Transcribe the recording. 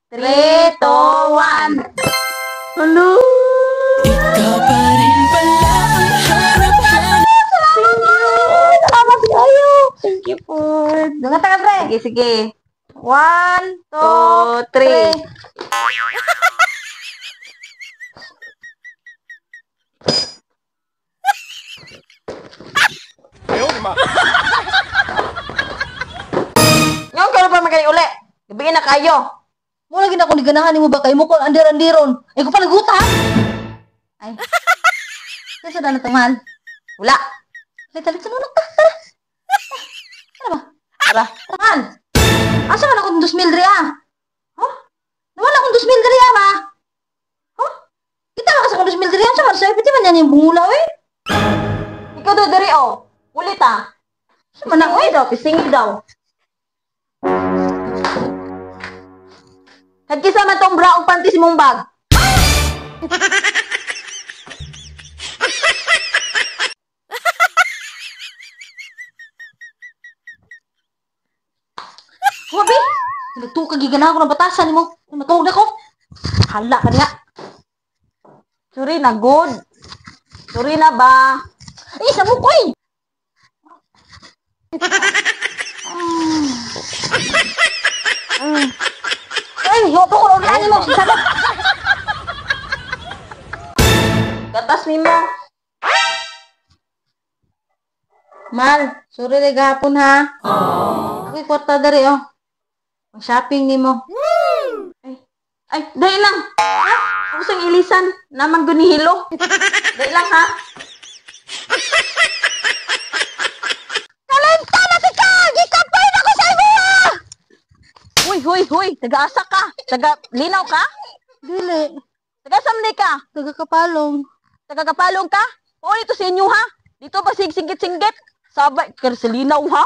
3, 2, 1. Hello! Ikaw pa rin pala ang harap-harap. Salamat kayo. Thank you po. Dunga tayo, pre. Sige, sige. 1, 2, 3. Ngayon ka na pa magaling uli. Gabiin na kayo. Mula gina akong diganahan mo ba kayo mo kung andir-andiron. Ay, ko pa nagutang. Ay. Kasi na tamal. Wala. Talit sa nunok ka. Tara. Ano ba? Tara. Tamal. Asa man akong 2,000 diri ah? Huh? Nawala akong 2,000 diri ah, ma. Huh? Kita ka sa akong 2,000 diri ah. Sa man, sa ipiti man yan yung bungula, eh. Ikaw doon, dari o. Ulit ah. Sa man ako, eh. Daw, pisingi daw. Nagkisa man tong bra o panties mong bag. Wabi! Nagtuo ka giganahan ko ng batasan mo. Matawag na ko. Hala ka niya. Sorry na, good. Sorry na ba? Ay, sa mo ko eh. Ay, yoto ko na ulit mo. Sabat. Gatas ni mo. Mal, sorry na gahapon ha. Ako'y kwarta dari oh. Ang shopping ni mo. Ay, dahil lang. Ha? Ako sang ilisan. Namang gunihilo. Dahil lang ha. Kalenta na si ka! Gikapay na ko sa iya! Huy, huy, huy. Taga-asa ka. Taga-linaw ka? Dili, Taga-samli ka? taga-kapalong. Taga-kapalong ka? O, ito sa inyo ha? Dito ba sig-singgit-singgit? Sabay, ka sa linaw ha?